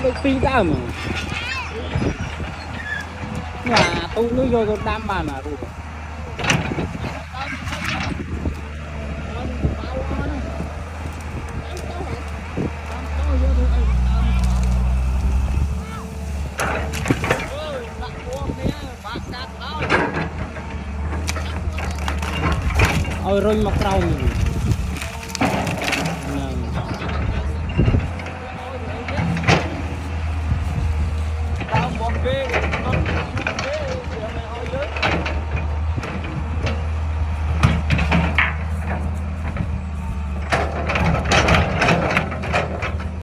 được phi đam mà nhà tôi nó vô tôi đam mà rồi ôi rồi mặc rau